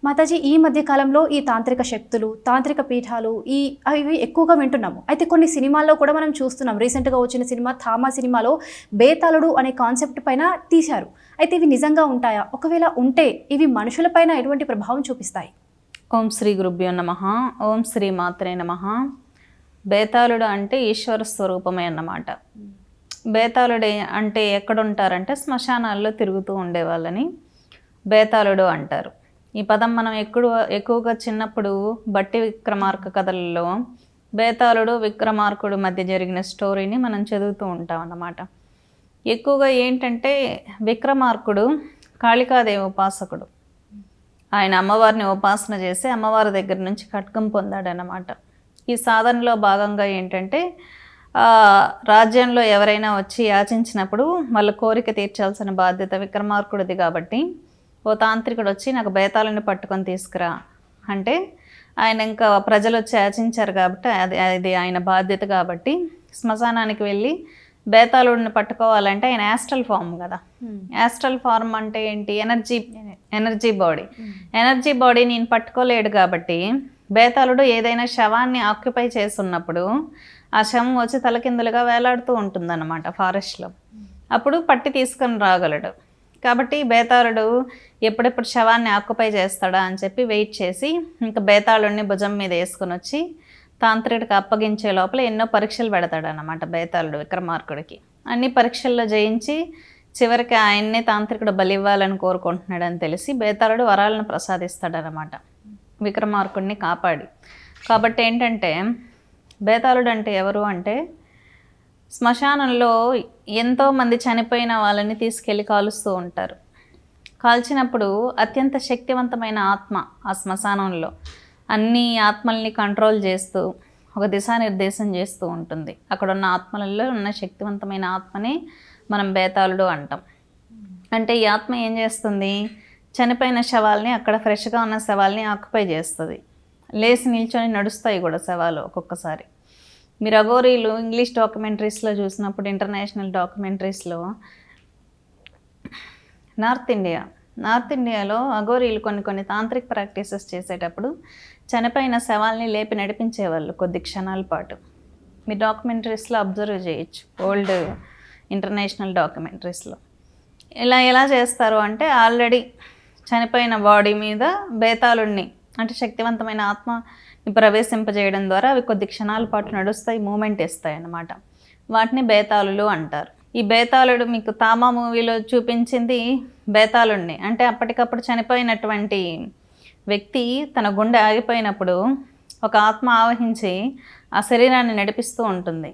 మాతాజీ ఈ మధ్య కాలంలో ఈ తాంత్రిక శక్తులు, తాంత్రిక పీఠాలు అవి ఎక్కువగా వింటున్నాము. అయితే కొన్ని సినిమాల్లో కూడా మనం చూస్తున్నాం. రీసెంట్‌గా వచ్చిన సినిమా 'థామా' సినిమాలో బేతాళుడు అనే కాన్సెప్ట్ పైన తీశారు. అయితే ఇవి నిజంగా ఉంటాయా? ఒకవేళ ఉంటే ఇవి మనుషులపైన ఎటువంటి ప్రభావం చూపిస్తాయి? ఓం శ్రీ గురుభ్యో నమః. ఓం శ్రీ మాత్రే నమః. బేతాళుడు అంటే ఈశ్వర స్వరూపమే అన్నమాట. బేతాళుడు అంటే ఎక్కడుంటారంటే శ్మశానాల్లో తిరుగుతూ ఉండేవాళ్ళని బేతాళుడు అంటారు. ఈ పదం మనం ఎక్కువగా చిన్నప్పుడు బట్టి విక్రమార్క కథలలో బేతాళుడు విక్రమార్కుడు మధ్య జరిగిన స్టోరీని మనం చదువుతూ ఉంటాం అన్నమాట. ఎక్కువగా ఏంటంటే విక్రమార్కుడు కాళికాదేవి ఉపాసకుడు. ఆయన అమ్మవారిని ఉపాసన చేసి అమ్మవారి దగ్గర నుంచి ఖడ్గం పొందాడనమాట. ఈ సాధనలో భాగంగా ఏంటంటే రాజ్యంలో ఎవరైనా వచ్చి యాచించినప్పుడు వాళ్ళ కోరిక తీర్చాల్సిన బాధ్యత విక్రమార్కుడిది కాబట్టి ఓ తాంత్రికుడు వచ్చి నాకు బేతాళుని పట్టుకొని తీసుకురా అంటే ఆయన ఇంకా ప్రజలు వచ్చి యాచించారు కాబట్టి అది ఆయన బాధ్యత కాబట్టి శ్మశానానికి వెళ్ళి బేతాళుడిని పట్టుకోవాలంటే ఆయన యాస్ట్రల్ ఫామ్ కదా. యాస్ట్రల్ ఫార్మ్ అంటే ఏంటి? Energy body. ఎనర్జీ బాడీ నేను పట్టుకోలేడు కాబట్టి బేతాళుడు ఏదైనా శవాన్ని ఆక్యుపై చేస్తున్నప్పుడు ఆ శవం వచ్చి తలకిందులుగా వేలాడుతూ ఉంటుందన్నమాట ఫారెస్ట్లో. అప్పుడు పట్టి తీసుకొని రాగలడు. కాబట్టి బేతాళుడు ఎప్పుడెప్పుడు శవాన్ని ఆక్యుపై చేస్తాడా అని చెప్పి వెయిట్ చేసి ఇంకా బేతాళుడిని భుజం మీద వేసుకొని వచ్చి తాంత్రికుడికి అప్పగించే లోపల ఎన్నో పరీక్షలు పెడతాడనమాట బేతాళుడు విక్రమార్కుడికి. అన్ని పరీక్షల్లో జయించి చివరికి ఆయన్నే తాంత్రికుడు బలి ఇవ్వాలని కోరుకుంటున్నాడని తెలిసి బేతాళుడు వరాలను ప్రసాదిస్తాడనమాట విక్రమార్కుడిని కాపాడి. కాబట్టి ఏంటంటే బేతాళుడు అంటే ఎవరు అంటే శ్మశానంలో ఎంతోమంది చనిపోయిన వాళ్ళని తీసుకెళ్ళి కాలుస్తూ ఉంటారు. కాల్చినప్పుడు అత్యంత శక్తివంతమైన ఆత్మ ఆ శ్మశానంలో అన్ని ఆత్మల్ని కంట్రోల్ చేస్తూ ఒక దిశానిర్దేశం చేస్తూ ఉంటుంది. అక్కడ ఉన్న ఆత్మలలో ఉన్న శక్తివంతమైన ఆత్మని మనం బేతాళుడు అంటాం. అంటే ఈ ఆత్మ ఏం చేస్తుంది? చనిపోయిన శవాల్ని, అక్కడ ఫ్రెష్గా ఉన్న శవాల్ని ఆక్యుపై చేస్తుంది. లేచి నిల్చొని నడుస్తాయి కూడా శవాలు ఒక్కొక్కసారి. మీరు అఘోరీలు ఇంగ్లీష్ డాక్యుమెంటరీస్లో చూసినప్పుడు, ఇంటర్నేషనల్ డాక్యుమెంటరీస్లో నార్త్ ఇండియాలో అఘోరీలు కొన్ని తాంత్రిక ప్రాక్టీసెస్ చేసేటప్పుడు చనిపోయిన శవాల్ని లేపి నడిపించేవాళ్ళు కొద్ది క్షణాల పాటు. మీ డాక్యుమెంటరీస్లో అబ్జర్వ్ చేయొచ్చు, ఓల్డ్ ఇంటర్నేషనల్ డాక్యుమెంటరీస్లో. ఎలా చేస్తారు అంటే ఆల్రెడీ చనిపోయిన బాడీ మీద బేతాళుడిని అంటే శక్తివంతమైన ఆత్మని ప్రవేశింపజేయడం ద్వారా అవి కొద్ది క్షణాల పాటు నడుస్తాయి, మూమెంట్ ఇస్తాయి అన్నమాట. వాటిని బేతాళులు అంటారు. ఈ బేతాళుడు మీకు తామా మూవీలో చూపించింది బేతాళుడిని. అంటే అప్పటికప్పుడు చనిపోయినటువంటి వ్యక్తి తన గుండె ఆగిపోయినప్పుడు ఒక ఆత్మ ఆవహించి ఆ శరీరాన్ని నడిపిస్తూ ఉంటుంది.